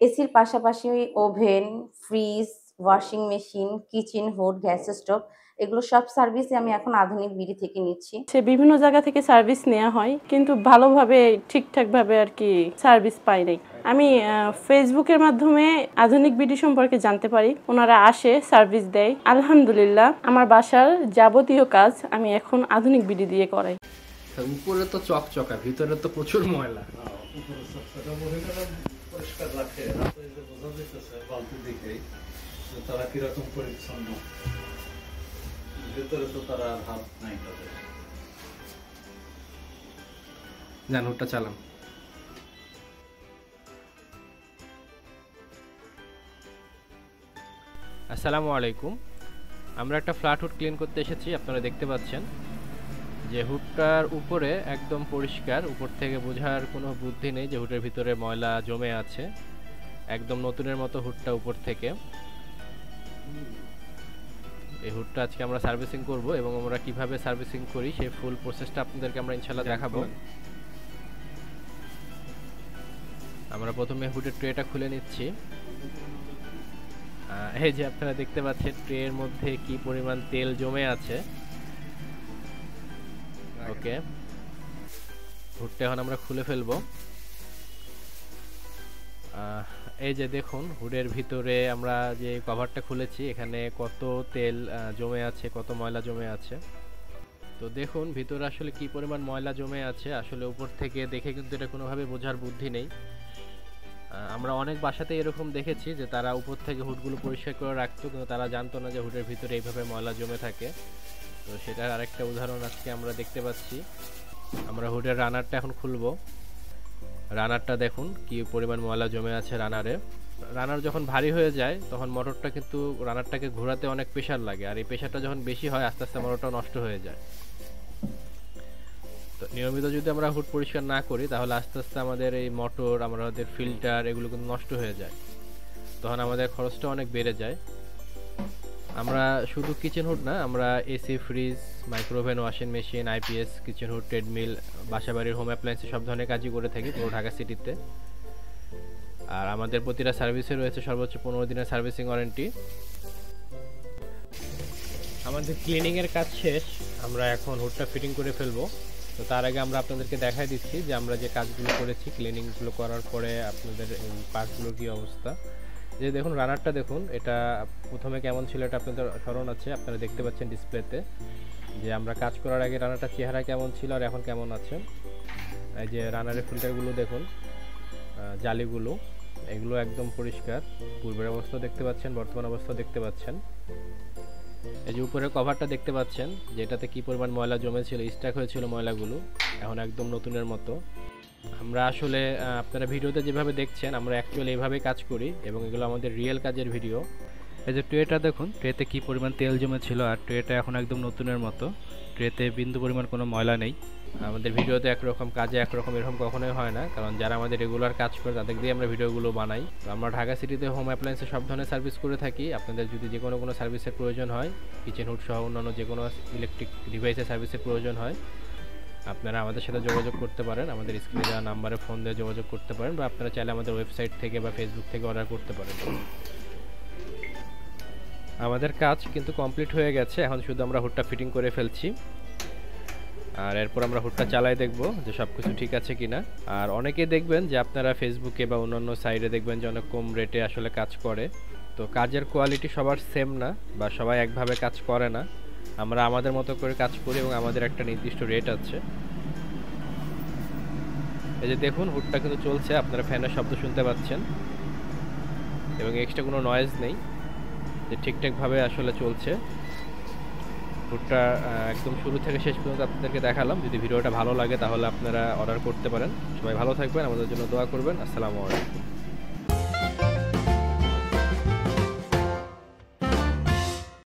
এসির পাশাপাশি oven, fridge, washing machine, kitchen hood, gas stove এগুলো সব সার্ভিসই আমি এখন আধুনিক বিডি থেকে নিচ্ছি। সে বিভিন্ন জায়গা থেকে সার্ভিস নেওয়া হয়, কিন্তু ভালোভাবে ঠিকঠাকভাবে আর কি সার্ভিস পাই নাই। আমি ফেসবুকের মাধ্যমে আধুনিক বিডি সম্পর্কে জানতে পারি, ওনারা আসে সার্ভিস দেয়। আলহামদুলিল্লাহ আমার বাসার যাবতীয় কাজ আমি এখন আধুনিক বিডি দিয়ে করাই। উপরে তো চকচকা, ভিতরে তো প্রচুর ময়লা। পরিষ্কার রাখে, বোঝা যেতেছে বালতি দেখেই তারা কিরকম পরিচ্ছন্ন, ভেতরে তো তারা হাত নাই তাদের। যান হুডটা চালান। আসসালামু আলাইকুম। আমরা একটা ফ্ল্যাট হুড ক্লিন করতে এসেছি। আপনারা দেখতে পাচ্ছেন যে হুডটার উপরে একদম পরিষ্কার, উপর থেকে বোঝার কোনো বুদ্ধি নেই যে হুডের ভিতরে ময়লা জমে আছে। একদম নতুনের মতো হুডটা উপর থেকে। এই হুডটা আজকে আমরা সার্ভিসিং করব এবং আমরা কিভাবে সার্ভিসিং করি সেই ফুল প্রসেসটা আপনাদেরকে আমরা ইনশাআল্লাহ দেখাবো। আমরা প্রথমে হুডের ট্রেটা খুলে নিচ্ছি। এই যে আপনারা দেখতে পাচ্ছেন ট্রের মধ্যে কি পরিমাণ তেল জমে আছে। ওকে, হুডটা এখন আমরা খুলে ফেলবো। এই যে দেখুন হুডের ভিতরে আমরা যে কভারটা খুলেছি, এখানে কত তেল জমে আছে, কত ময়লা জমে আছে। তো দেখুন ভিতরে আসলে কি পরিমাণ ময়লা জমে আছে। আসলে উপর থেকে দেখে কিন্তু এটা কোনোভাবে বোঝার বুদ্ধি নেই। আমরা অনেক বাসাতে এরকম দেখেছি যে তারা উপর থেকে হুডগুলো পরিষ্কার করে রাখতো, কিন্তু তারা জানতো না যে হুডের ভিতরে এইভাবে ময়লা জমে থাকে। তো সেটার আরেকটা উদাহরণ আজকে আমরা দেখতে পাচ্ছি। আমরা হুডের রানারটা এখন খুলবো। রানারটা দেখুন কি পরিমাণ ময়লা জমে আছে রানারে। রানার যখন ভারী হয়ে যায় তখন মোটরটা কিন্তু রানারটাকে ঘোরাতে অনেক প্রেশার লাগে, আর এই প্রেশারটা যখন বেশি হয় আস্তে আস্তে মোটরটা নষ্ট হয়ে যায়। তো নিয়মিত যদি আমরা হুড পরিষ্কার না করি তাহলে আস্তে আস্তে আমাদের এই মোটর, আমাদের ফিল্টার এগুলো কিন্তু নষ্ট হয়ে যায়, তখন আমাদের খরচটা অনেক বেড়ে যায়। আমরা শুধু কিচেন হুড না, আমরা AC, fridge, micro oven, washing machine, IPS, kitchen hood, treadmill, বাসাবাড়ির হোম অ্যাপ্লায়েন্সে সব ধরনের কাজই করে থাকি পুরো ঢাকা সিটিতে। আর আমাদের প্রতিটা সার্ভিসে রয়েছে সর্বোচ্চ 15 দিনের সার্ভিসিং ওয়ারেন্টি। আমাদের ক্লিনিংয়ের কাজ শেষ, আমরা এখন হুডটা ফিটিং করে ফেলবো। তো তার আগে আমরা আপনাদেরকে দেখাই দিচ্ছি যে আমরা যে কাজগুলো করেছি, ক্লিনিংগুলো করার পরে আপনাদের পার্টগুলোর কী অবস্থা। যে দেখুন রানারটা দেখুন, এটা প্রথমে কেমন ছিল এটা আপনাদের স্মরণ আছে, আপনারা দেখতে পাচ্ছেন ডিসপ্লেতে যে আমরা কাজ করার আগে রানারটার চেহারা কেমন ছিল আর এখন কেমন আছে। এই যে রানারের ফিল্টারগুলো দেখুন, জালিগুলো এগুলো একদম পরিষ্কার, পূর্বের অবস্থা দেখতে পাচ্ছেন, বর্তমান অবস্থা দেখতে পাচ্ছেন। এই যে উপরের কভারটা দেখতে পাচ্ছেন যেটাতে কি পরিমাণ ময়লা জমেছিল, স্ট্যাক হয়েছিল ময়লাগুলো, এখন একদম নতুনের মতো। আমরা আসলে আপনারা ভিডিওতে যেভাবে দেখছেন আমরা অ্যাকচুয়ালি এইভাবে কাজ করি এবং এগুলো আমাদের রিয়েল কাজের ভিডিও। এই যে ট্রেটা দেখুন, ট্রেতে কি পরিমাণ তেল জমেছিল আর ট্রেটা এখন একদম নতুনের মতো, ট্রেতে বিন্দু পরিমাণ কোনো ময়লা নেই। আমাদের ভিডিওতে একরকম, কাজে একরকম, এরকম কখনোই হয় না, কারণ যারা আমাদের রেগুলার কাজ করে তাদের দিয়ে আমরা ভিডিওগুলো বানাই। আমরা ঢাকা সিটিতে হোম অ্যাপ্লায়েন্সে সব ধরনের সার্ভিস করে থাকি। আপনাদের যদি যে কোনো সার্ভিসের প্রয়োজন হয়, কিচেন হুড সহ অন্যান্য যে কোনো ইলেকট্রিক ডিভাইসের সার্ভিসের প্রয়োজন হয়, আপনারা আমাদের সাথে যোগাযোগ করতে পারেন। আমাদের স্ক্রিনে দেওয়া নাম্বারে ফোন দিয়ে যোগাযোগ করতে পারেন, বা আপনারা চাইলে আমাদের ওয়েবসাইট থেকে বা ফেসবুক থেকে অর্ডার করতে পারেন। আমাদের কাজ কিন্তু কমপ্লিট হয়ে গেছে, এখন শুধু আমরা হুডটা ফিটিং করে ফেলছি। আর এরপর আমরা হুডটা চালাই দেখব যে সব কিছু ঠিক আছে কিনা। আর অনেকেই দেখবেন যে আপনারা ফেসবুকে বা অন্যান্য সাইটে দেখবেন যে অনেক কম রেটে আসলে কাজ করে। তো কাজের কোয়ালিটি সবার সেম না, বা সবাই একভাবে কাজ করে না। আমরা আমাদের মতো করে কাজ করি এবং আমাদের একটা নির্দিষ্ট রেট আছে। এই যে দেখুন হুডটা কিন্তু চলছে, আপনারা ফ্যানের শব্দ শুনতে পাচ্ছেন এবং এক্সট্রা কোনো নয়েজ নেই, যে ঠিকঠাকভাবে আসলে চলছে। হুডটা একদম শুরু থেকে শেষ পর্যন্ত আপনাদেরকে দেখালাম। যদি ভিডিওটা ভালো লাগে তাহলে আপনারা অর্ডার করতে পারেন। সবাই ভালো থাকবেন, আমাদের জন্য দোয়া করবেন। আসসালামু আলাইকুম।